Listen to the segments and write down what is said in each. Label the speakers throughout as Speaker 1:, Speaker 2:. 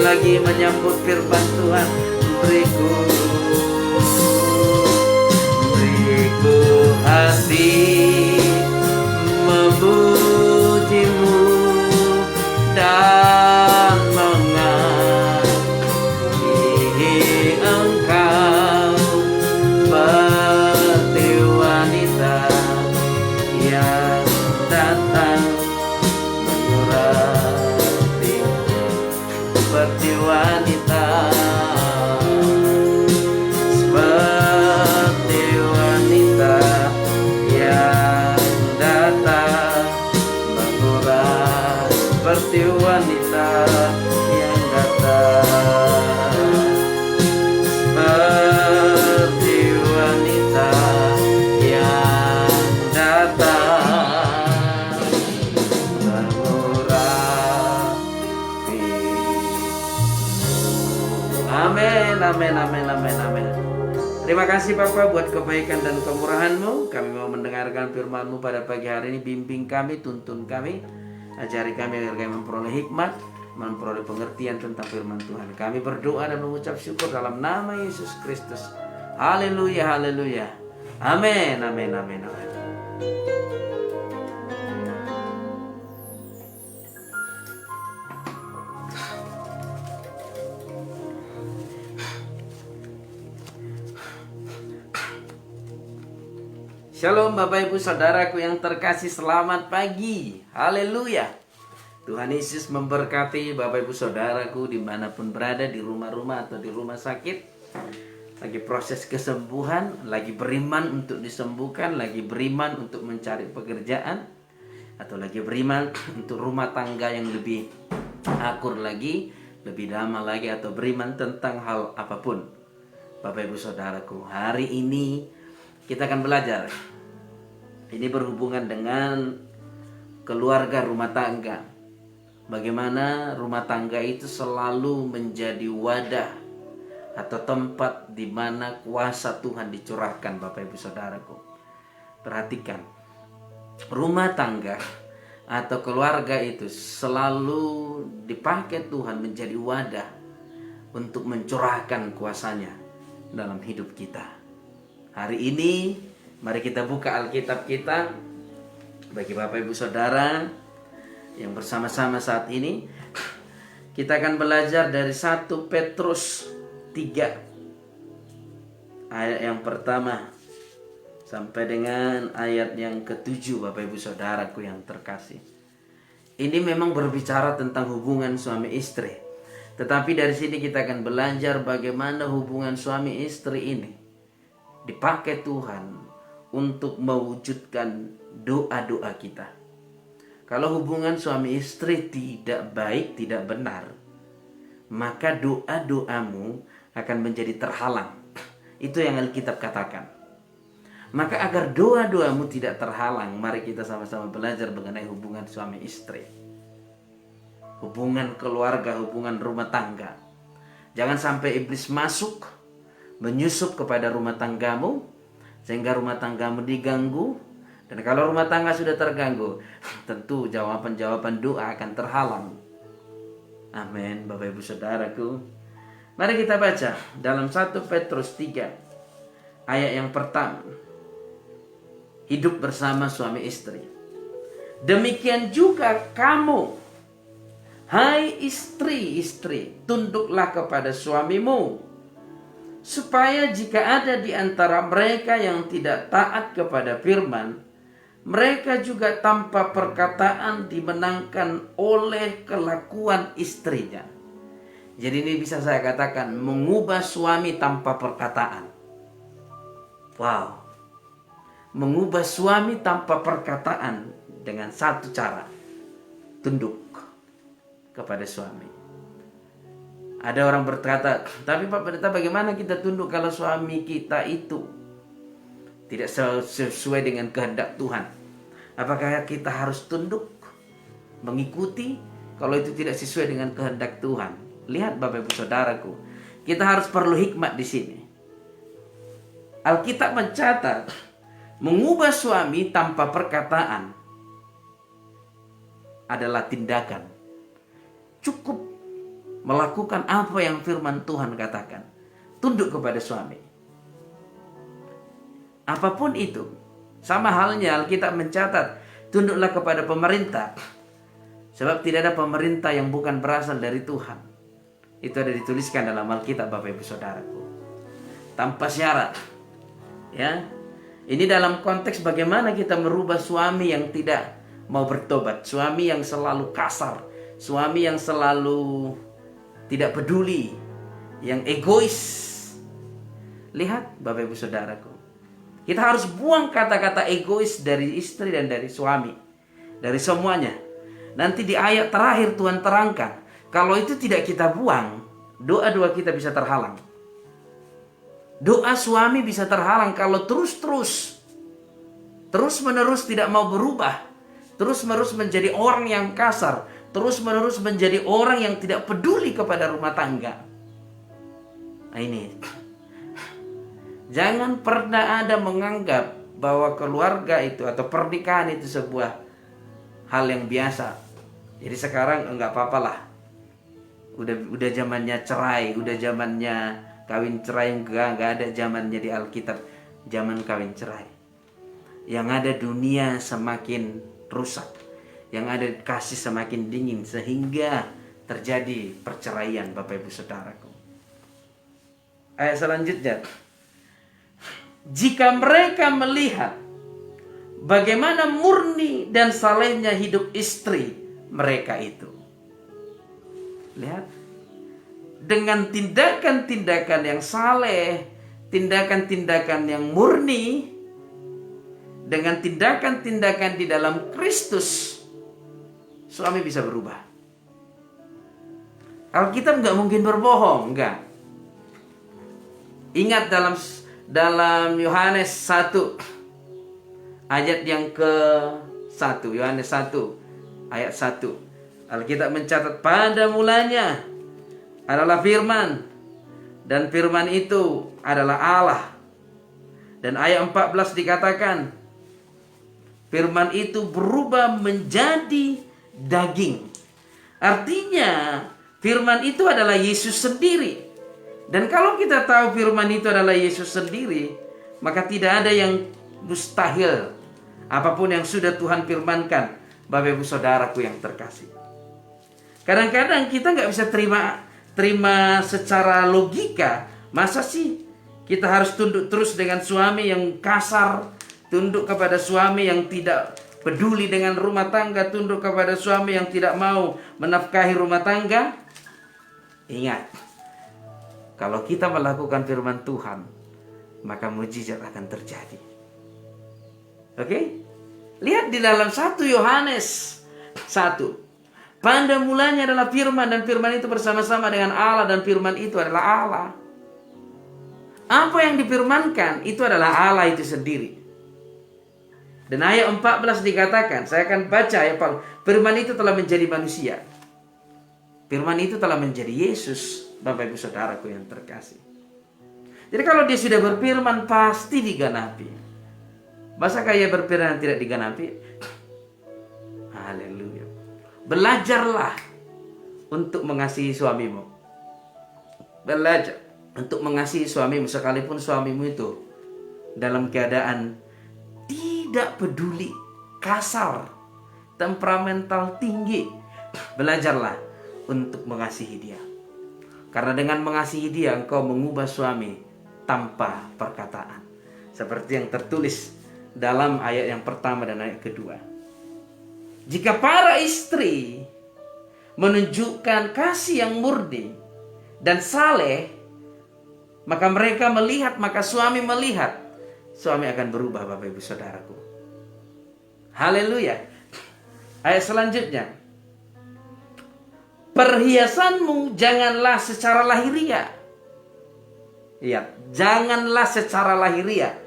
Speaker 1: lagi menyambut firman Tuhan. Beriku hati memujimu dan mengasihi Engkau seperti wanita yang datang mengurapi, seperti wanita, seperti wanita yang datang menguras, seperti wanita yang datang, seperti wanita yang datang mengurapi. Amin, amin, amin, amin, amin. Terima kasih Bapa buat kebaikan dan kemurahan-Mu. Kami mau mendengarkan firman-Mu pada pagi hari ini. Bimbing kami, tuntun kami, ajari kami agar kami memperoleh hikmat, memperoleh pengertian tentang firman Tuhan. Kami berdoa dan mengucap syukur dalam nama Yesus Kristus. Haleluya, haleluya. Amin, amin, amin, amin. Shalom Bapak Ibu Saudaraku yang terkasih, selamat pagi. Haleluya. Tuhan Yesus memberkati Bapak Ibu Saudaraku dimanapun berada, di rumah-rumah atau di rumah sakit, lagi proses kesembuhan, lagi beriman untuk disembuhkan, lagi beriman untuk mencari pekerjaan, atau lagi beriman untuk rumah tangga yang lebih akur lagi, lebih damai lagi, atau beriman tentang hal apapun. Bapak Ibu Saudaraku, hari ini kita akan belajar. Ini berhubungan dengan keluarga, rumah tangga. Bagaimana rumah tangga itu selalu menjadi wadah atau tempat di mana kuasa Tuhan dicurahkan, Bapak Ibu Saudaraku. Perhatikan, rumah tangga atau keluarga itu selalu dipakai Tuhan menjadi wadah untuk mencurahkan kuasanya dalam hidup kita. Hari ini mari kita buka Alkitab kita. Bagi Bapak Ibu Saudara yang bersama-sama saat ini, kita akan belajar dari 1 Petrus 3 ayat yang pertama sampai dengan ayat yang ke-7. Bapak Ibu Saudaraku yang terkasih, ini memang berbicara tentang hubungan suami istri. Tetapi dari sini kita akan belajar bagaimana hubungan suami istri ini dipakai Tuhan untuk mewujudkan doa-doa kita. Kalau hubungan suami istri tidak baik, tidak benar, maka doa-doamu akan menjadi terhalang. Itu yang Alkitab katakan. Maka agar doa-doamu tidak terhalang, mari kita sama-sama belajar mengenai hubungan suami istri, hubungan keluarga, hubungan rumah tangga. Jangan sampai iblis masuk, menyusup kepada rumah tanggamu sehingga rumah tanggamu diganggu. Dan kalau rumah tangga sudah terganggu, tentu jawaban-jawaban doa akan terhalang. Amin, Bapak Ibu Saudaraku. Mari kita baca dalam 1 Petrus 3 ayat yang pertama. Hidup bersama suami istri. Demikian juga kamu, hai istri-istri, tunduklah kepada suamimu, supaya jika ada di antara mereka yang tidak taat kepada firman, mereka juga tanpa perkataan dimenangkan oleh kelakuan istrinya. Jadi ini bisa saya katakan mengubah suami tanpa perkataan. Wow. Mengubah suami tanpa perkataan dengan satu cara, tunduk kepada suami. Ada orang berkata, tapi Pak Pendeta, bagaimana kita tunduk kalau suami kita itu tidak sesuai dengan kehendak Tuhan? Apakah kita harus tunduk, mengikuti kalau itu tidak sesuai dengan kehendak Tuhan? Lihat Bapak Ibu Saudaraku, kita harus perlu hikmat di sini. Alkitab mencatat, mengubah suami tanpa perkataan adalah tindakan. Cukup melakukan apa yang firman Tuhan katakan. Tunduk kepada suami. Apapun itu. Sama halnya Alkitab mencatat, tunduklah kepada pemerintah. Sebab tidak ada pemerintah yang bukan berasal dari Tuhan. Itu ada dituliskan dalam Alkitab, Bapak Ibu Saudaraku. Tanpa syarat. Ya. Ini dalam konteks bagaimana kita merubah suami yang tidak mau bertobat, suami yang selalu kasar, suami yang selalu tidak peduli, yang egois. Lihat Bapak Ibu Saudaraku, kita harus buang kata-kata egois dari istri dan dari suami, dari semuanya. Nanti di ayat terakhir Tuhan terangkan, kalau itu tidak kita buang, doa-doa kita bisa terhalang. Doa suami bisa terhalang kalau terus-menerus tidak mau berubah, terus-menerus menjadi orang yang kasar, terus-menerus menjadi orang yang tidak peduli kepada rumah tangga. Nah ini, jangan pernah ada menganggap bahwa keluarga itu atau pernikahan itu sebuah hal yang biasa. Jadi sekarang enggak apa-apalah. Udah zamannya cerai, udah zamannya kawin cerai, enggak ada zamannya di Alkitab zaman kawin cerai. Yang ada dunia semakin rusak, yang ada kasih semakin dingin sehingga terjadi perceraian, Bapak Ibu Saudaraku. Ayat selanjutnya, jika mereka melihat bagaimana murni dan salehnya hidup istri mereka itu. Lihat, dengan tindakan-tindakan yang saleh, tindakan-tindakan yang murni, dengan tindakan-tindakan di dalam Kristus, suami bisa berubah. Alkitab nggak mungkin berbohong, enggak. Ingat dalam Yohanes 1 ayat yang ke-1, Yohanes 1 ayat 1. Alkitab mencatat pada mulanya adalah firman, dan firman itu adalah Allah. Dan ayat 14 dikatakan, firman itu berubah menjadi daging. Artinya firman itu adalah Yesus sendiri. Dan kalau kita tahu firman itu adalah Yesus sendiri, maka tidak ada yang mustahil. Apapun yang sudah Tuhan firmankan, Bapak Ibu Saudaraku yang terkasih. Kadang-kadang kita nggak bisa terima secara logika. Masa sih kita harus tunduk terus dengan suami yang kasar, tunduk kepada suami yang tidak peduli dengan rumah tangga, tunduk kepada suami yang tidak mau menafkahi rumah tangga? Ingat, kalau kita melakukan firman Tuhan, maka mujizat akan terjadi. Oke? Lihat di dalam 1 Yohanes 1. Pada mulanya adalah firman, dan firman itu bersama-sama dengan Allah, dan firman itu adalah Allah. Apa yang difirmankan itu adalah Allah itu sendiri. Dan ayat 14 dikatakan, saya akan baca ayat 14. Firman itu telah menjadi manusia. Firman itu telah menjadi Yesus, Bapak Ibu Saudaraku yang terkasih. Jadi kalau dia sudah berfirman, pasti digenapi. Masakah ia berfirman tidak digenapi? Haleluya. Belajarlah untuk mengasihi suamimu. Belajar untuk mengasihi suamimu, sekalipun suamimu itu dalam keadaan tidak peduli, kasar, temperamental tinggi. Belajarlah untuk mengasihi dia. Karena dengan mengasihi dia, engkau mengubah suami tanpa perkataan. Seperti yang tertulis dalam ayat yang pertama dan ayat kedua. Jika para istri menunjukkan kasih yang murni dan saleh, maka mereka melihat, maka suami melihat, suami akan berubah, Bapak Ibu Saudaraku. Haleluya. Ayat selanjutnya, perhiasanmu janganlah secara lahiriah. Iya, janganlah secara lahiriah.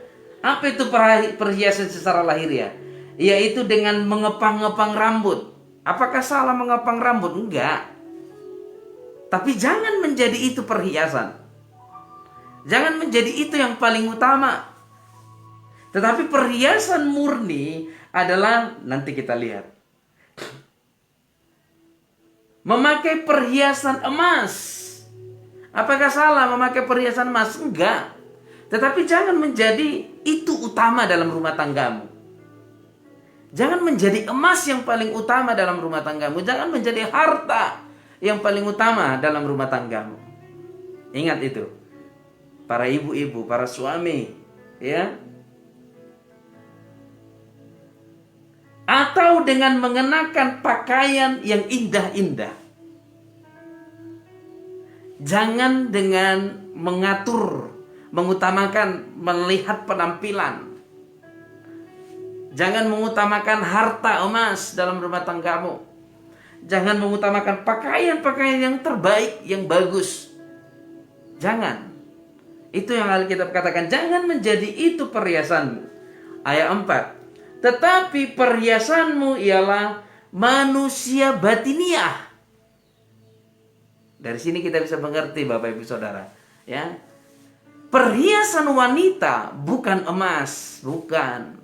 Speaker 1: Apa itu perhiasan secara lahiriah? Yaitu dengan mengepang-ngepang rambut. Apakah salah mengepang rambut? Enggak. Tapi jangan menjadi itu perhiasan. Jangan menjadi itu yang paling utama. Tetapi perhiasan murni adalah, nanti kita lihat, memakai perhiasan emas. Apakah salah memakai perhiasan emas? Enggak. Tetapi jangan menjadi itu utama dalam rumah tanggamu. Jangan menjadi emas yang paling utama dalam rumah tanggamu. Jangan menjadi harta yang paling utama dalam rumah tanggamu. Ingat itu. Para ibu-ibu, para suami, ya. Atau dengan mengenakan pakaian yang indah-indah. Jangan dengan mengatur, mengutamakan melihat penampilan. Jangan mengutamakan harta emas dalam rumah tanggamu. Jangan mengutamakan pakaian-pakaian yang terbaik, yang bagus. Jangan. Itu yang Alkitab katakan. Jangan menjadi itu perhiasanmu. Ayat 4. Tetapi perhiasanmu ialah manusia batiniah. Dari sini kita bisa mengerti Bapak Ibu Saudara. Ya. Perhiasan wanita bukan emas. Bukan.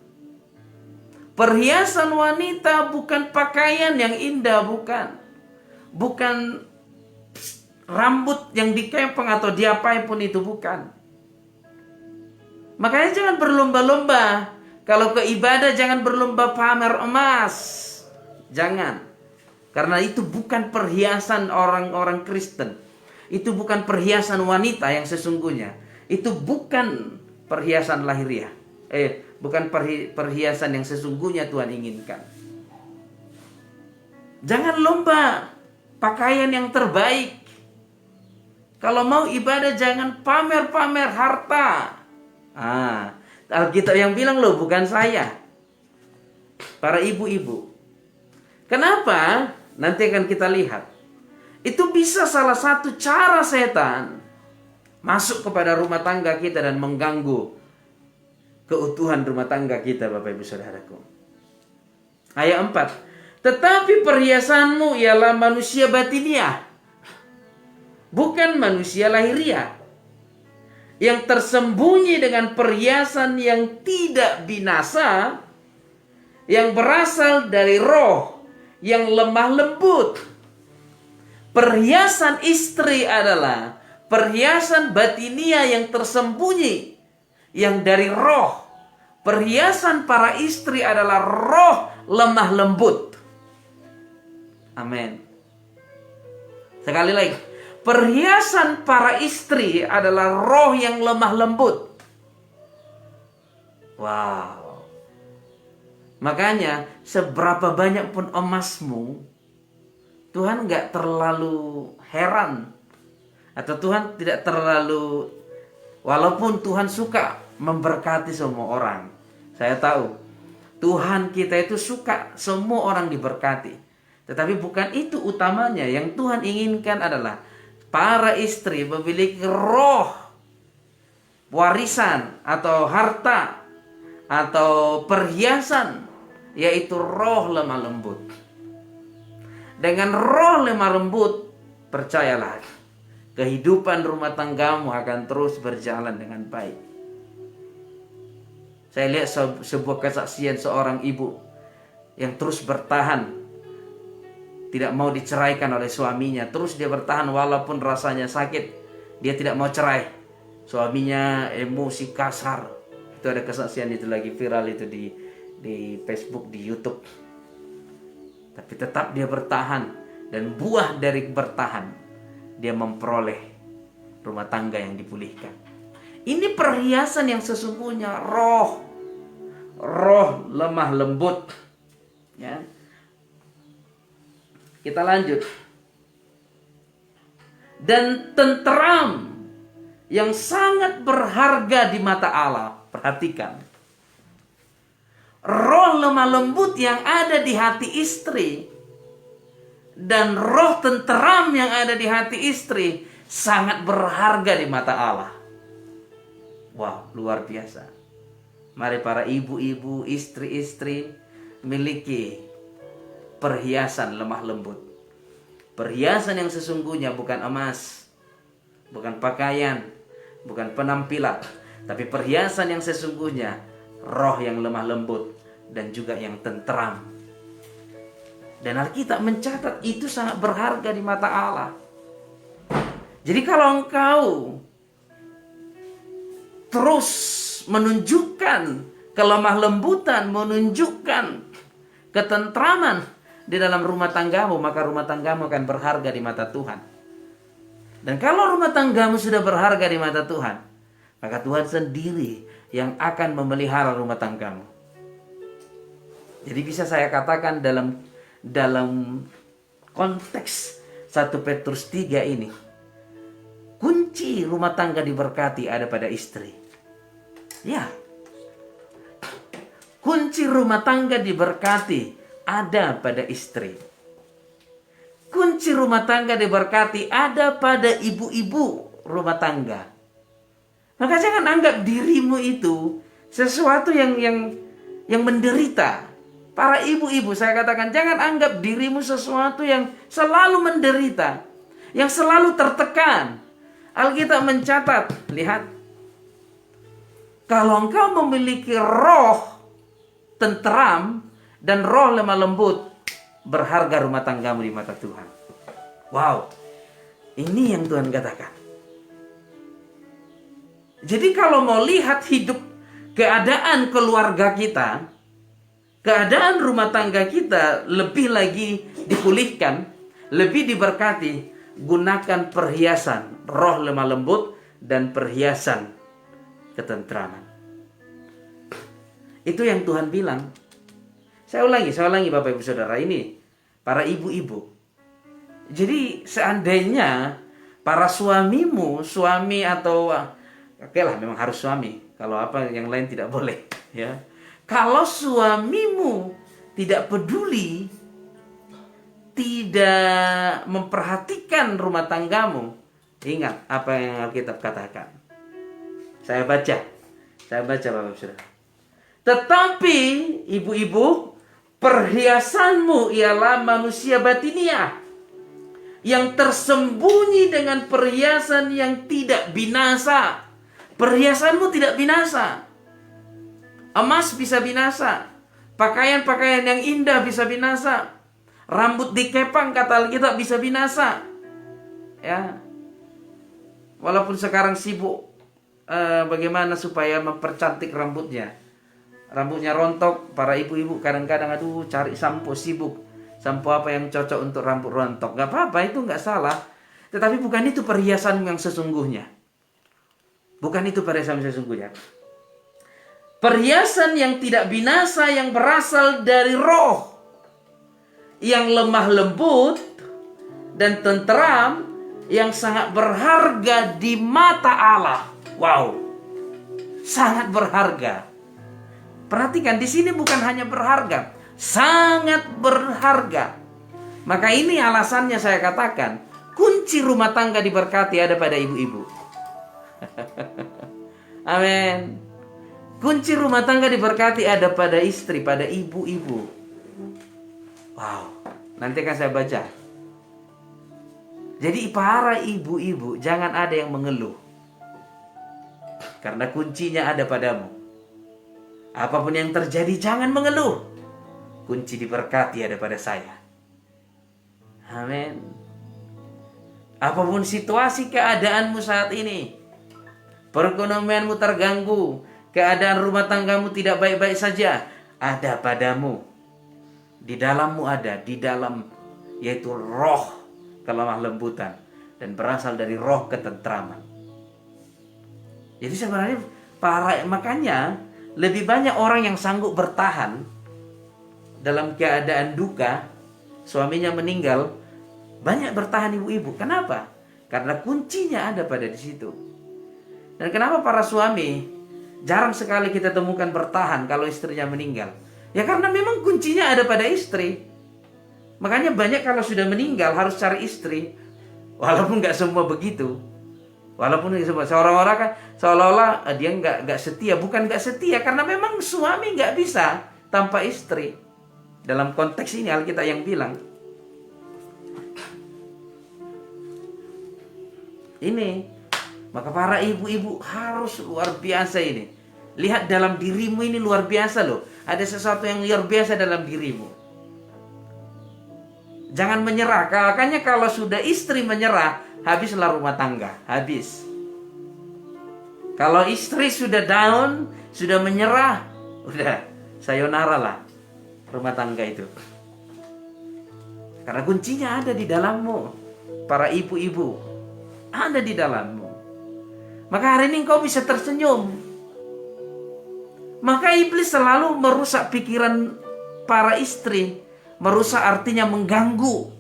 Speaker 1: Perhiasan wanita bukan pakaian yang indah, bukan. Bukan rambut yang dikepeng atau diapain pun itu, bukan. Makanya jangan berlomba-lomba. Kalau ke ibadah jangan berlomba pamer emas. Jangan. Karena itu bukan perhiasan orang-orang Kristen. Itu bukan perhiasan wanita yang sesungguhnya. Itu bukan perhiasan lahiriah. Bukan perhiasan yang sesungguhnya Tuhan inginkan. Jangan lomba pakaian yang terbaik. Kalau mau ibadah jangan pamer-pamer harta. Alkitab yang bilang loh, bukan saya. Para ibu-ibu. Kenapa? Nanti akan kita lihat. Itu bisa salah satu cara setan masuk kepada rumah tangga kita dan mengganggu keutuhan rumah tangga kita, Bapak Ibu Saudaraku. Ayat 4. Tetapi perhiasanmu ialah manusia batiniah, bukan manusia lahiriah, yang tersembunyi dengan perhiasan yang tidak binasa, yang berasal dari roh yang lemah lembut. Perhiasan istri adalah perhiasan batiniah yang tersembunyi, yang dari roh. Perhiasan para istri adalah roh lemah lembut. Amin. Sekali lagi. Perhiasan para istri adalah roh yang lemah lembut. Wow. Makanya seberapa banyak pun emasmu, Tuhan gak terlalu heran. Atau Tuhan tidak terlalu, walaupun Tuhan suka memberkati semua orang. Saya tahu Tuhan kita itu suka semua orang diberkati. Tetapi bukan itu utamanya. Yang Tuhan inginkan adalah para istri memiliki roh warisan atau harta atau perhiasan, yaitu roh lemah lembut. Dengan roh lemah lembut, percayalah, kehidupan rumah tanggamu akan terus berjalan dengan baik. Saya lihat sebuah kesaksian seorang ibu yang terus bertahan, tidak mau diceraikan oleh suaminya. Terus dia bertahan walaupun rasanya sakit. Dia tidak mau cerai. Suaminya emosi kasar. Itu ada kesaksian itu lagi viral itu di Facebook, di YouTube. Tapi tetap dia bertahan. Dan buah dari bertahan, dia memperoleh rumah tangga yang dipulihkan. Ini perhiasan yang sesungguhnya, roh lemah lembut. Ya. Kita lanjut. Dan tenteram yang sangat berharga di mata Allah. Perhatikan. Roh lemah lembut yang ada di hati istri dan roh tenteram yang ada di hati istri sangat berharga di mata Allah. Wow, luar biasa. Mari para ibu-ibu, istri-istri miliki perhiasan lemah lembut. Perhiasan yang sesungguhnya bukan emas, bukan pakaian, bukan penampilan, tapi perhiasan yang sesungguhnya roh yang lemah lembut dan juga yang tenteram. Dan Alkitab mencatat itu sangat berharga di mata Allah. Jadi kalau engkau terus menunjukkan kelemah lembutan, menunjukkan ketentraman di dalam rumah tanggamu, maka rumah tanggamu akan berharga di mata Tuhan. Dan kalau rumah tanggamu sudah berharga di mata Tuhan, maka Tuhan sendiri yang akan memelihara rumah tanggamu. Jadi bisa saya katakan dalam konteks 1 Petrus 3 ini, kunci rumah tangga diberkati ada pada istri. Ya, kunci rumah tangga diberkati ada pada istri. Kunci rumah tangga diberkati ada pada ibu-ibu rumah tangga. Maka jangan anggap dirimu itu sesuatu yang menderita. Para ibu-ibu, saya katakan, jangan anggap dirimu sesuatu yang selalu menderita, yang selalu tertekan. Alkitab mencatat, lihat, kalau engkau memiliki roh tenteram dan roh lemah lembut, berharga rumah tanggamu di mata Tuhan. Wow, ini yang Tuhan katakan. Jadi kalau mau lihat hidup, keadaan keluarga kita, keadaan rumah tangga kita lebih lagi dipulihkan, lebih diberkati, gunakan perhiasan roh lemah lembut dan perhiasan ketentraman. Itu yang Tuhan bilang. Saya ulangi Bapak Ibu Saudara, ini para ibu-ibu. Jadi seandainya para suamimu, suami atau oke lah, memang harus suami. Kalau apa yang lain tidak boleh, ya. Kalau suamimu tidak peduli, tidak memperhatikan rumah tanggamu, ingat apa yang Alkitab katakan. Saya baca Bapak Saudara. Tetapi ibu-ibu, perhiasanmu ialah manusia batiniah yang tersembunyi dengan perhiasan yang tidak binasa. Perhiasanmu tidak binasa. Emas bisa binasa, pakaian-pakaian yang indah bisa binasa, rambut dikepang kata Alkitab bisa binasa. Ya, walaupun sekarang sibuk bagaimana supaya mempercantik rambutnya. Rambutnya rontok, para ibu-ibu kadang-kadang cari sampo, sibuk. Sampo apa yang cocok untuk rambut rontok. Gak apa-apa, itu gak salah. Tetapi bukan itu perhiasan yang sesungguhnya. Bukan itu perhiasan yang sesungguhnya. Perhiasan yang tidak binasa yang berasal dari roh, yang lemah lembut dan tenteram, yang sangat berharga di mata Allah. Wow, sangat berharga. Perhatikan, di sini bukan hanya berharga, sangat berharga. Maka ini alasannya saya katakan, kunci rumah tangga diberkati ada pada ibu-ibu. Amin. Kunci rumah tangga diberkati ada pada istri, pada ibu-ibu. Wow, nanti akan saya baca. Jadi para ibu-ibu, jangan ada yang mengeluh. Karena kuncinya ada padamu. Apapun yang terjadi, jangan mengeluh. Kunci diberkati ada pada saya. Amin. Apapun situasi keadaanmu saat ini, perekonomianmu terganggu, keadaan rumah tanggamu tidak baik-baik saja, ada padamu. Di dalammu ada, di dalam, yaitu roh kelemah lembutan dan berasal dari roh ketentraman. Jadi sebenarnya makanya lebih banyak orang yang sanggup bertahan dalam keadaan duka, suaminya meninggal, banyak bertahan ibu-ibu. Kenapa? Karena kuncinya ada pada di situ. Dan kenapa para suami jarang sekali kita temukan bertahan kalau istrinya meninggal? Ya karena memang kuncinya ada pada istri. Makanya banyak kalau sudah meninggal harus cari istri. Walaupun nggak semua begitu. Walaupun seorang-orang kan seolah-olah dia nggak setia. Bukan nggak setia, karena memang suami nggak bisa tanpa istri. Dalam konteks ini Alkitab yang bilang. Ini. Maka para ibu-ibu harus luar biasa ini. Lihat dalam dirimu ini luar biasa loh. Ada sesuatu yang luar biasa dalam dirimu. Jangan menyerah. Makanya kalau sudah istri menyerah, habislah rumah tangga. Habis. Kalau istri sudah down, sudah menyerah, udah sayonara lah rumah tangga itu. Karena kuncinya ada di dalammu. Para ibu-ibu, ada di dalammu. Maka hari ini engkau bisa tersenyum. Maka iblis selalu merusak pikiran para istri. Merusak artinya mengganggu.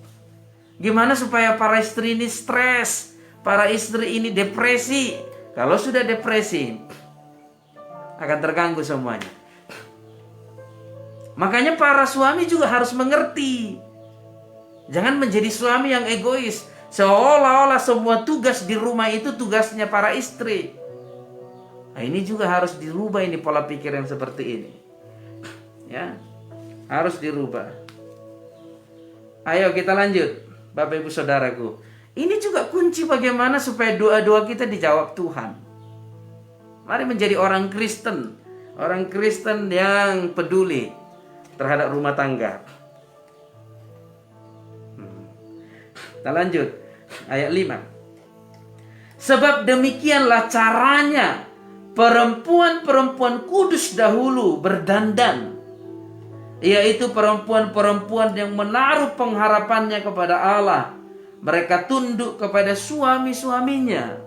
Speaker 1: Gimana supaya para istri ini stres, para istri ini depresi. Kalau sudah depresi, akan terganggu semuanya. Makanya para suami juga harus mengerti. Jangan menjadi suami yang egois. Seolah-olah semua tugas di rumah itu tugasnya para istri. Nah, ini juga harus dirubah, ini pola pikir yang seperti ini. Ya, harus dirubah. Ayo kita lanjut, Bapak Ibu Saudaraku. Ini juga kunci bagaimana supaya doa-doa kita dijawab Tuhan. Mari menjadi orang Kristen. Orang Kristen yang peduli terhadap rumah tangga. Kita lanjut, ayat 5. Sebab demikianlah caranya perempuan-perempuan kudus dahulu berdandan, yaitu perempuan-perempuan yang menaruh pengharapannya kepada Allah. Mereka tunduk kepada suami-suaminya.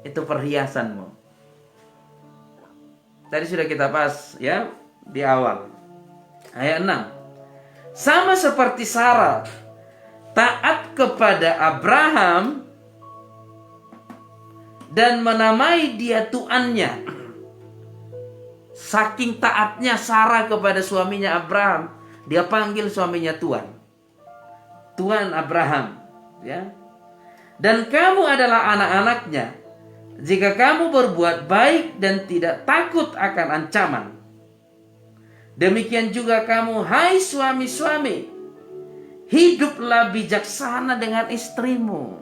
Speaker 1: Itu perhiasanmu. Tadi sudah kita bahas ya di awal. Ayat 6. Sama seperti Sarah taat kepada Abraham dan menamai dia tuannya. Saking taatnya Sarah kepada suaminya Abraham, dia panggil suaminya Tuan. Tuan Abraham, ya. Dan kamu adalah anak-anaknya jika kamu berbuat baik dan tidak takut akan ancaman. Demikian juga kamu, hai suami-suami, hiduplah bijaksana dengan istrimu.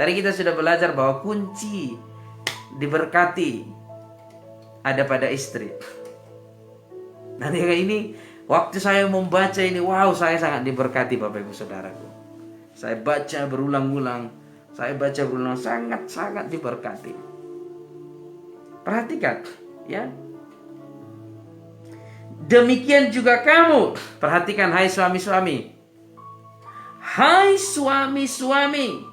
Speaker 1: Tadi kita sudah belajar bahwa kunci diberkati ada pada istri. Nanti ini waktu saya membaca ini, wow, saya sangat diberkati Bapak Ibu Saudaraku. Saya baca berulang-ulang, sangat-sangat diberkati. Perhatikan, ya. Demikian juga kamu, perhatikan hai suami-suami. Hai suami-suami,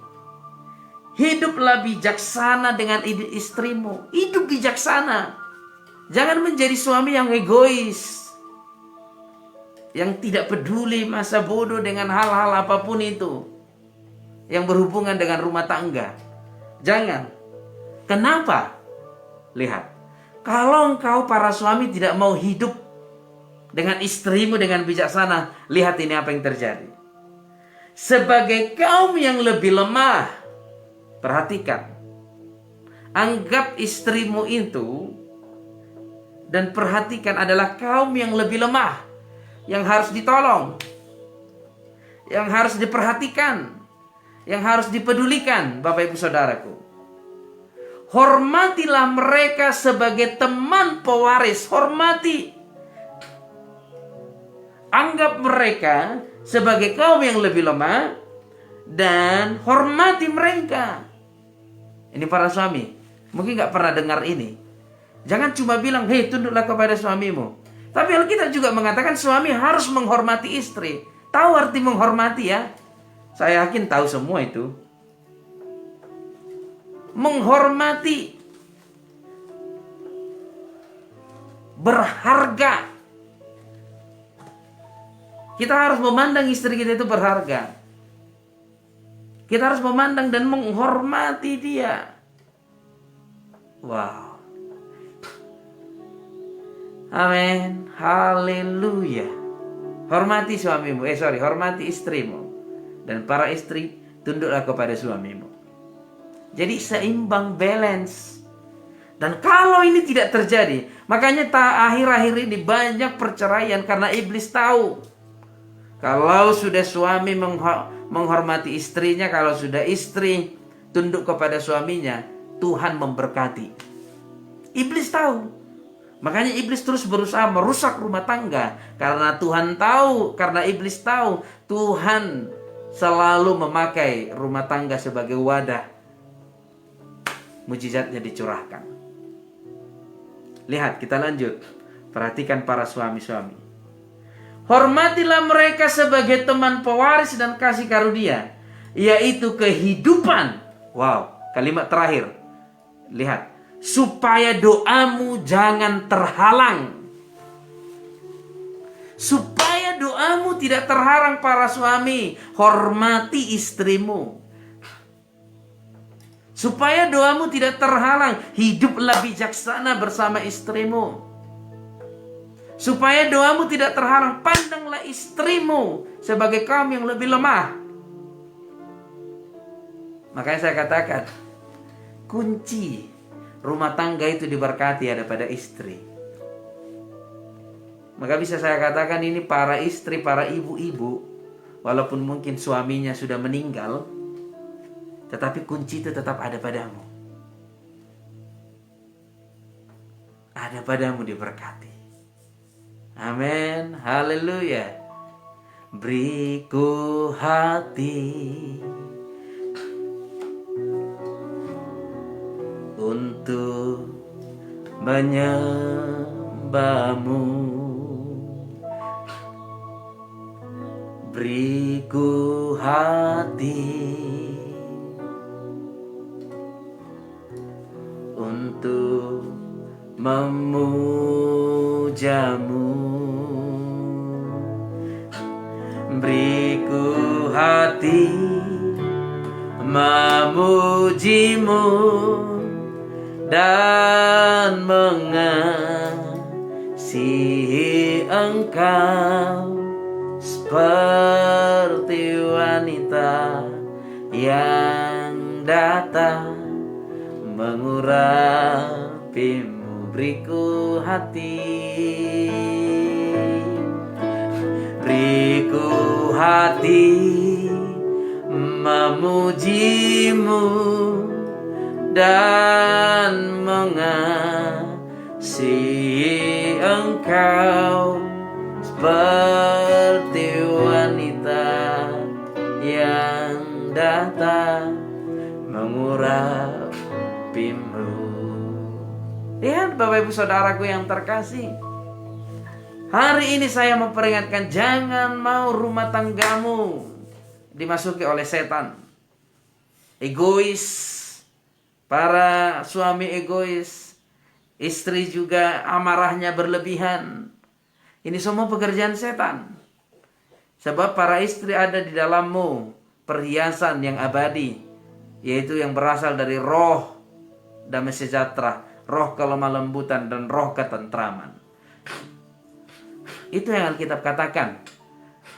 Speaker 1: hiduplah bijaksana dengan istrimu. Hidup bijaksana. Jangan menjadi suami yang egois, yang tidak peduli masa bodoh dengan hal-hal apapun itu yang berhubungan dengan rumah tangga. Jangan. Kenapa? Lihat, kalau engkau para suami tidak mau hidup dengan istrimu dengan bijaksana, lihat ini apa yang terjadi. Sebagai kaum yang lebih lemah, perhatikan, anggap istrimu itu dan perhatikan adalah kaum yang lebih lemah, yang harus ditolong, yang harus diperhatikan, yang harus dipedulikan. Bapak Ibu Saudaraku, hormatilah mereka sebagai teman pewaris. Hormati. Anggap mereka sebagai kaum yang lebih lemah dan hormati mereka. Ini para suami mungkin gak pernah dengar ini. Jangan cuma bilang, hei tunduklah kepada suamimu. Tapi Alkitab juga mengatakan suami harus menghormati istri. Tahu arti menghormati ya? Saya yakin tahu semua itu. Menghormati. Berharga. Kita harus memandang istri kita itu berharga. Kita harus memandang dan menghormati dia. Wow. Amin. Haleluya. Hormati suamimu. Hormati istrimu. Dan para istri, tunduklah kepada suamimu. Jadi seimbang, balance. Dan kalau ini tidak terjadi, makanya akhir-akhir ini banyak perceraian karena iblis tahu. Kalau sudah suami menghormati istrinya, kalau sudah istri tunduk kepada suaminya, Tuhan memberkati. Iblis tahu. Makanya iblis terus berusaha merusak rumah tangga. Karena Tuhan tahu, karena iblis tahu Tuhan selalu memakai rumah tangga sebagai wadah mujizatnya dicurahkan. Lihat, kita lanjut. Perhatikan para suami-suami. Hormatilah mereka sebagai teman pewaris dan kasih karunia, yaitu kehidupan. Wow, kalimat terakhir. Lihat, supaya doamu jangan terhalang. Supaya doamu tidak terhalang para suami, hormati istrimu. Supaya doamu tidak terhalang, hiduplah bijaksana bersama istrimu. Supaya doamu tidak terhalang, pandanglah istrimu sebagai kaum yang lebih lemah. Makanya saya katakan, kunci rumah tangga itu diberkati ada pada istri. Maka bisa saya katakan ini para istri, para ibu-ibu, walaupun mungkin suaminya sudah meninggal, tetapi kunci itu tetap ada padamu. Ada padamu diberkati. Amin. Haleluya. Beriku hati untuk menyembahmu. Beriku hati untuk memujamu. Beriku hati memujimu dan mengasihi engkau seperti wanita yang datang mengurapimu. Beriku hati, beriku hati memujimu dan mengasihi engkau seperti wanita yang datang mengurapimu. Lihat Bapak Ibu Saudaraku yang terkasih, hari ini saya memperingatkan, jangan mau rumah tanggamu dimasuki oleh setan. Egois, para suami egois, istri juga amarahnya berlebihan. Ini semua pekerjaan setan. Sebab para istri ada di dalammu perhiasan yang abadi, yaitu yang berasal dari roh damai sejahtera, roh kelemah lembutan, dan roh ketentraman. Itu yang Alkitab katakan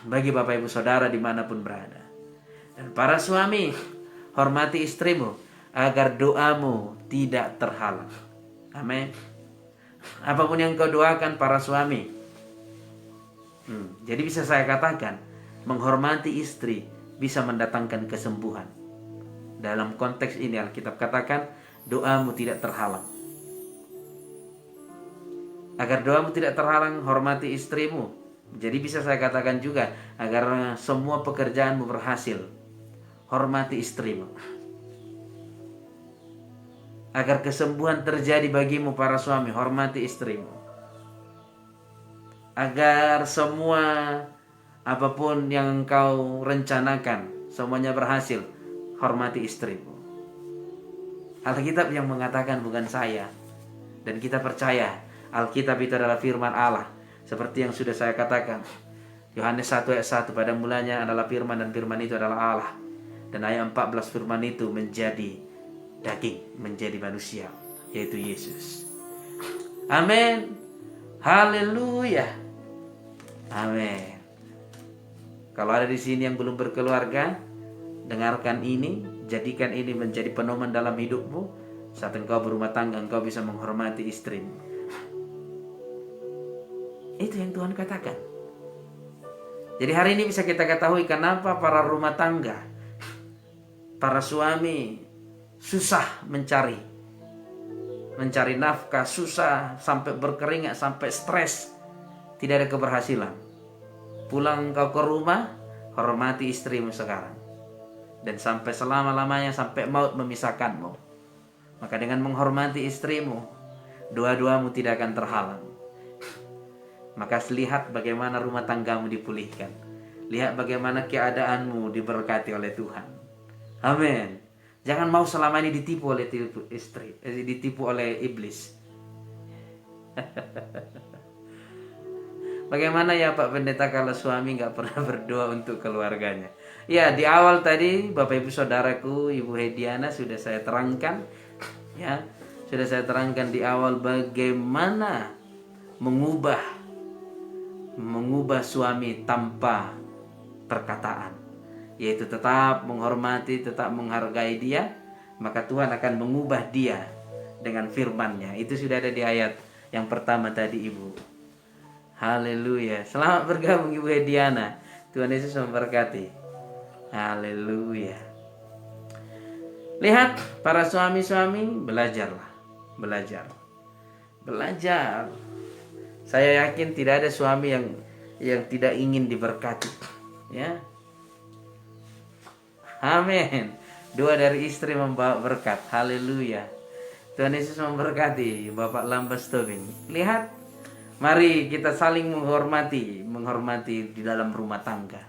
Speaker 1: bagi Bapak Ibu Saudara dimanapun berada. Dan para suami, hormati istrimu agar doamu tidak terhalang. Amin. Apapun yang kau doakan para suami, jadi bisa saya katakan, menghormati istri bisa mendatangkan kesembuhan. Dalam konteks ini Alkitab katakan, doamu tidak terhalang. Agar doamu tidak terhalang, hormati istrimu. Jadi bisa saya katakan juga, agar semua pekerjaanmu berhasil, hormati istrimu. Agar kesembuhan terjadi bagimu para suami, hormati istrimu. Agar semua apapun yang engkau rencanakan semuanya berhasil, hormati istrimu. Alkitab yang mengatakan, bukan saya. Dan kita percaya Alkitab itu adalah firman Allah. Seperti yang sudah saya katakan, Yohanes 1 ayat 1, pada mulanya adalah firman dan firman itu adalah Allah. Dan ayat 14, firman itu menjadi daging, menjadi manusia, yaitu Yesus. Amin. Haleluya. Amin. Kalau ada di sini yang belum berkeluarga, dengarkan ini, jadikan ini menjadi pedoman dalam hidupmu. Saat engkau berumah tangga, engkau bisa menghormati istrimu. Itu yang Tuhan katakan. Jadi hari ini bisa kita ketahui kenapa para rumah tangga, para suami susah mencari mencari nafkah, susah, sampai berkeringat, sampai stres, tidak ada keberhasilan. Pulang kau ke rumah, hormati istrimu sekarang. Dan sampai selama-lamanya, sampai maut memisahkanmu. Maka dengan menghormati istrimu, dua-duamu tidak akan terhalang. Maka lihat bagaimana rumah tanggamu dipulihkan. Lihat bagaimana keadaanmu diberkati oleh Tuhan. Amin. Jangan mau selama ini ditipu oleh ditipu oleh iblis. Bagaimana ya Pak Pendeta kalau suami nggak pernah berdoa untuk keluarganya? Ya, di awal tadi Bapak Ibu Saudaraku, Ibu Hediana sudah saya terangkan, ya, sudah saya terangkan di awal bagaimana mengubah suami tanpa perkataan, yaitu tetap menghormati, tetap menghargai dia, maka Tuhan akan mengubah dia dengan firman-Nya. Itu sudah ada di ayat yang pertama tadi, Ibu. Haleluya. Selamat bergabung Ibu Hediana. Tuhan Yesus memberkati. Haleluya. Lihat para suami-suami, belajarlah. Belajar. Saya yakin tidak ada suami yang tidak ingin diberkati. Ya. Amin. Doa dari istri membawa berkat. Haleluya. Tuhan Yesus memberkati Bapak Lambas Tobing. Lihat, mari kita saling menghormati di dalam rumah tangga.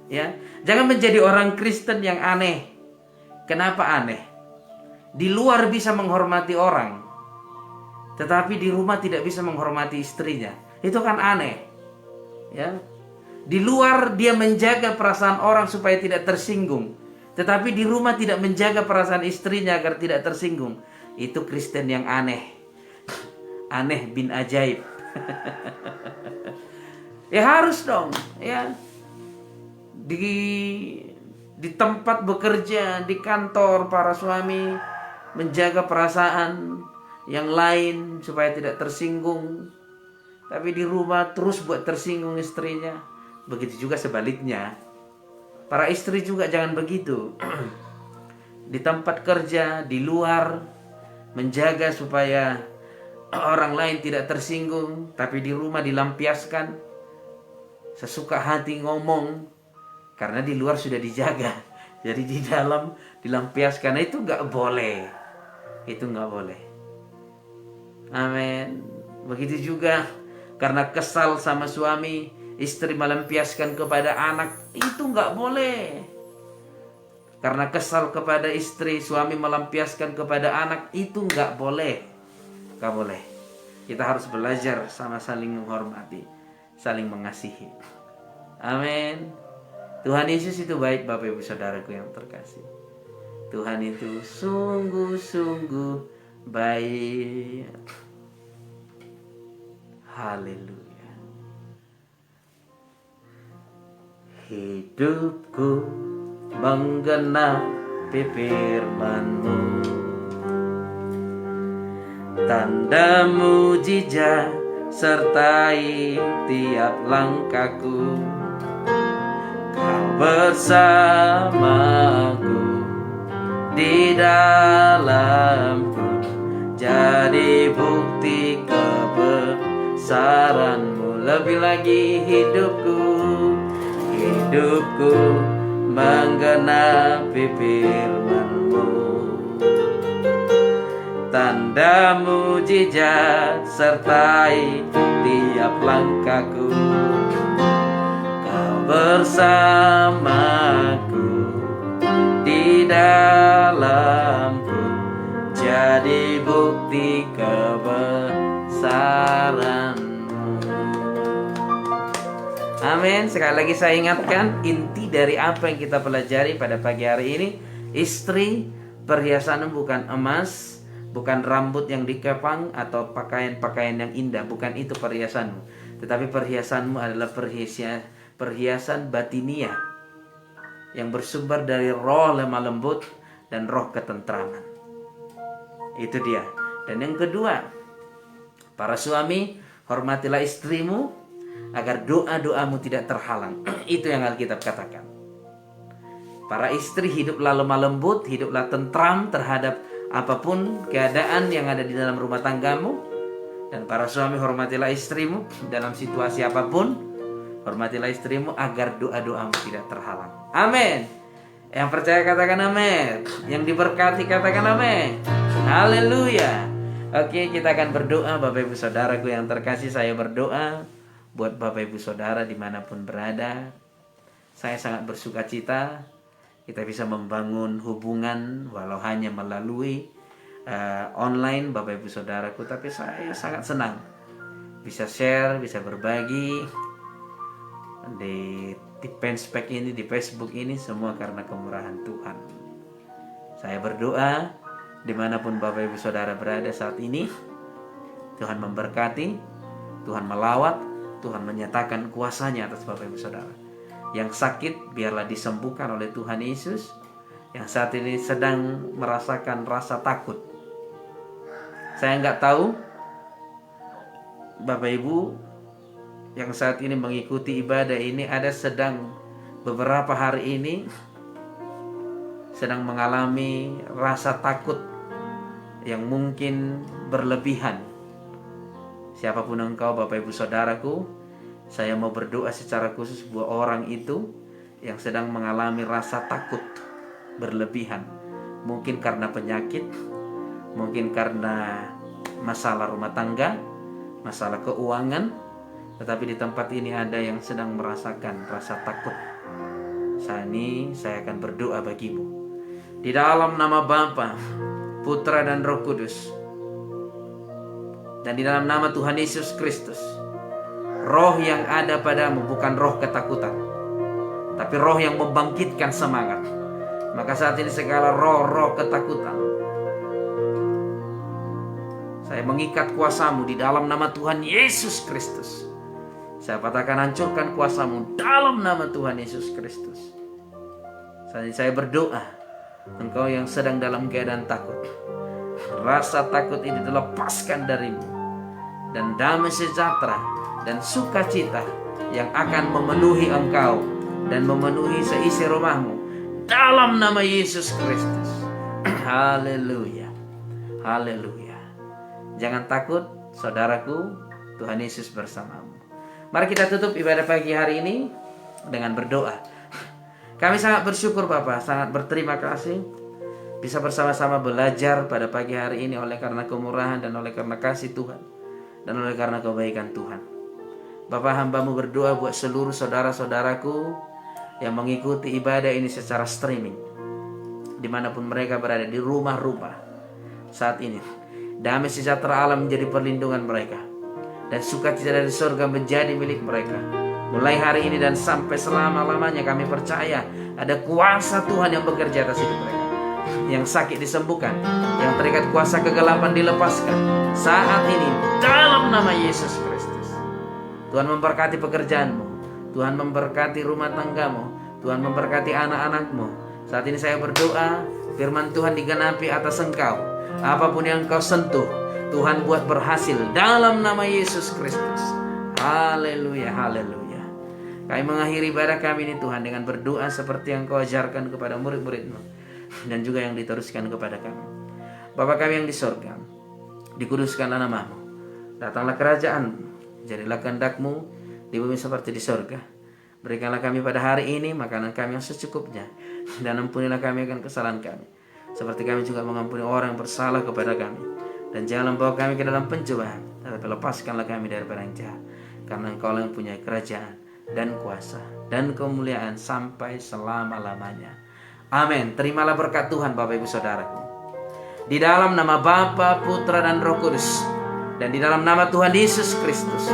Speaker 1: Ya, jangan menjadi orang Kristen yang aneh. Kenapa aneh? Di luar bisa menghormati orang, tetapi di rumah tidak bisa menghormati istrinya. Itu kan aneh. Ya. Di luar dia menjaga perasaan orang supaya tidak tersinggung, tetapi di rumah tidak menjaga perasaan istrinya agar tidak tersinggung. Itu Kristen yang aneh. Aneh bin ajaib. Ya harus dong, ya. Di tempat bekerja, di kantor, para suami menjaga perasaan yang lain supaya tidak tersinggung. Tapi di rumah terus buat tersinggung istrinya. Begitu juga sebaliknya. Para istri juga jangan begitu. Di tempat kerja, di luar, menjaga supaya orang lain tidak tersinggung, tapi di rumah dilampiaskan sesuka hati ngomong, karena di luar sudah dijaga. Jadi di dalam dilampiaskan. Itu nggak boleh. Itu nggak boleh. Amin. Begitu juga karena kesal sama suami, istri melampiaskan kepada anak. Itu nggak boleh. Karena kesal kepada istri, suami melampiaskan kepada anak. Itu nggak boleh. Nggak boleh. Kita harus belajar sama saling menghormati, saling mengasihi. Amin. Tuhan Yesus itu baik, Bapak Ibu Saudaraku yang terkasih. Tuhan itu sungguh-sungguh baik. Haleluya. Hidupku menggenapi firman-Mu, tanda mujizat sertai tiap langkahku. Kau bersamaku di dalamku, jadi bukti kebesaran-Mu. Lebih lagi hidupku menggenapi firman-Mu, tanda mujizat sertai tiap langkahku. Kau bersamaku di dalamku, jadi bukti kebesaran-Mu. Amin. Sekali lagi saya ingatkan, inti dari apa yang kita pelajari pada pagi hari ini, istri, perhiasanmu bukan emas, bukan rambut yang dikepang atau pakaian-pakaian yang indah. Bukan itu perhiasanmu. Tetapi perhiasanmu adalah perhiasan batinia yang bersumber dari roh lemah lembut dan roh ketentraman. Itu dia. Dan yang kedua, para suami, hormatilah istrimu agar doa-doamu tidak terhalang. Itu yang Alkitab katakan. Para istri, hiduplah lemah lembut, hiduplah tentram terhadap Apapun keadaan yang ada di dalam rumah tanggamu, dan para suami hormatilah istrimu dalam situasi apapun. Hormatilah istrimu agar doa-doamu tidak terhalang. Amin. Yang percaya katakan amin. Yang diberkati katakan amin. Haleluya. Oke, kita akan berdoa. Bapak Ibu Saudaraku yang terkasih, saya berdoa buat Bapak Ibu Saudara dimanapun berada. Saya sangat bersuka cita kita bisa membangun hubungan walau hanya melalui online Bapak Ibu Saudaraku. Tapi saya sangat senang bisa share, bisa berbagi di Penspek ini, di Facebook ini, semua karena kemurahan Tuhan. Saya berdoa dimanapun Bapak Ibu Saudara berada saat ini, Tuhan memberkati, Tuhan melawat, Tuhan menyatakan kuasanya atas Bapak Ibu Saudara. Yang sakit biarlah disembuhkan oleh Tuhan Yesus. Yang saat ini sedang merasakan rasa takut, saya nggak tahu Bapak Ibu yang saat ini mengikuti ibadah ini ada sedang beberapa hari ini sedang mengalami rasa takut yang mungkin berlebihan. Siapapun engkau Bapak Ibu Saudaraku, saya mau berdoa secara khusus buat orang itu yang sedang mengalami rasa takut berlebihan. Mungkin karena penyakit, mungkin karena masalah rumah tangga, masalah keuangan. Tetapi di tempat ini ada yang sedang merasakan rasa takut. Saat ini saya akan berdoa bagimu. Di dalam nama Bapa, Putra dan Roh Kudus, dan di dalam nama Tuhan Yesus Kristus, roh yang ada padamu bukan roh ketakutan, tapi roh yang membangkitkan semangat. Maka saat ini segala roh-roh ketakutan, saya mengikat kuasamu di dalam nama Tuhan Yesus Kristus. Saya katakan hancurkan kuasamu dalam nama Tuhan Yesus Kristus. Saat ini saya berdoa, engkau yang sedang dalam keadaan takut, rasa takut ini dilepaskan darimu, dan damai sejahtera dan sukacita yang akan memenuhi engkau dan memenuhi seisi rumahmu dalam nama Yesus Kristus. Haleluya. Haleluya. Jangan takut, saudaraku, Tuhan Yesus bersamamu. Mari kita tutup ibadah pagi hari ini dengan berdoa. Kami sangat bersyukur Bapak, sangat berterima kasih bisa bersama-sama belajar pada pagi hari ini oleh karena kemurahan dan oleh karena kasih Tuhan dan oleh karena kebaikan Tuhan. Bapak, hamba-Mu berdoa buat seluruh saudara-saudaraku yang mengikuti ibadah ini secara streaming, dimanapun mereka berada, di rumah-rumah saat ini. Damai sejahtera Allah menjadi perlindungan mereka, dan sukacita dari surga menjadi milik mereka. Mulai hari ini dan sampai selama-lamanya kami percaya ada kuasa Tuhan yang bekerja atas hidup mereka. Yang sakit disembuhkan, yang terikat kuasa kegelapan dilepaskan saat ini dalam nama Yesus Kristus. Tuhan memberkati pekerjaanmu, Tuhan memberkati rumah tanggamu, Tuhan memberkati anak-anakmu. Saat ini saya berdoa, firman Tuhan digenapi atas engkau. Apapun yang engkau sentuh, Tuhan buat berhasil dalam nama Yesus Kristus. Haleluya, haleluya. Kami mengakhiri ibadah kami ini Tuhan dengan berdoa seperti yang Kau ajarkan kepada murid-murid-Mu dan juga yang diteruskan kepada kami. Bapa kami yang di sorga, dikuduskanlah nama-Mu, datanglah kerajaan-Mu, jadilah kehendak-Mu di bumi seperti di sorga. Berikanlah kami pada hari ini makanan kami yang secukupnya, dan ampunilah kami akan kesalahan kami, seperti kami juga mengampuni orang yang bersalah kepada kami. Dan jangan membawa kami ke dalam pencobaan, tetapi lepaskanlah kami daripada yang jahat, karena Engkau yang punya kerajaan dan kuasa dan kemuliaan sampai selama-lamanya. Amin. Terimalah berkat Tuhan Bapak Ibu Saudaraku. Di dalam nama Bapa, Putra dan Roh Kudus, dan di dalam nama Tuhan Yesus Kristus,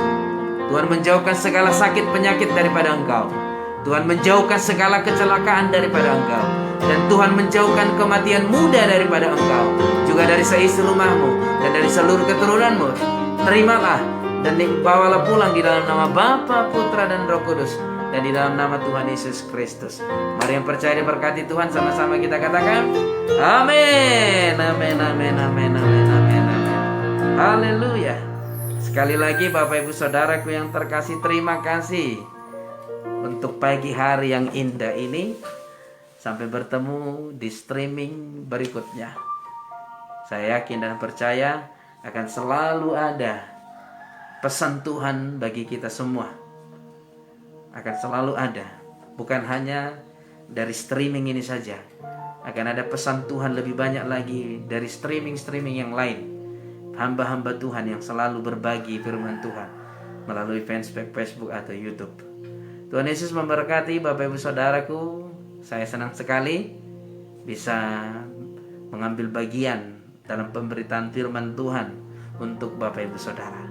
Speaker 1: Tuhan menjauhkan segala sakit penyakit daripada engkau. Tuhan menjauhkan segala kecelakaan daripada engkau, dan Tuhan menjauhkan kematian muda daripada engkau, juga dari seisi rumahmu dan dari seluruh keturunanmu. Terimalah dan dibawalah pulang di dalam nama Bapa, Putra dan Roh Kudus, dan di dalam nama Tuhan Yesus Kristus. Mari yang percaya diberkati Tuhan, sama-sama kita katakan amin. Amin, amin, amin, amin, amin, amin. Haleluya. Sekali lagi Bapak Ibu Saudaraku yang terkasih, terima kasih untuk pagi hari yang indah ini. Sampai bertemu di streaming berikutnya. Saya yakin dan percaya akan selalu ada pesan Tuhan bagi kita semua. Akan selalu ada. Bukan hanya dari streaming ini saja. Akan ada pesan Tuhan lebih banyak lagi dari streaming-streaming yang lain. Hamba-hamba Tuhan yang selalu berbagi firman Tuhan melalui fanspage Facebook atau YouTube. Tuhan Yesus memberkati Bapak Ibu Saudaraku. Saya senang sekali bisa mengambil bagian dalam pemberitaan firman Tuhan untuk Bapak Ibu Saudara.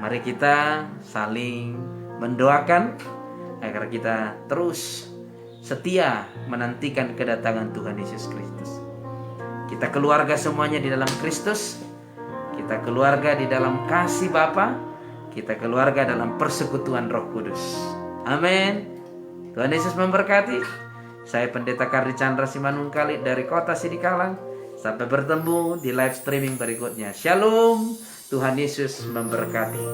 Speaker 1: Mari kita saling mendoakan agar kita terus setia menantikan kedatangan Tuhan Yesus Kristus. Kita keluarga semuanya di dalam Kristus. Kita keluarga di dalam kasih Bapa. Kita keluarga dalam persekutuan Roh Kudus. Amin. Tuhan Yesus memberkati. Saya Pendeta Kardi Chandra Simanungkali dari Kota Sidikalang. Sampai bertemu di live streaming berikutnya. Shalom. Tuhan Yesus memberkati.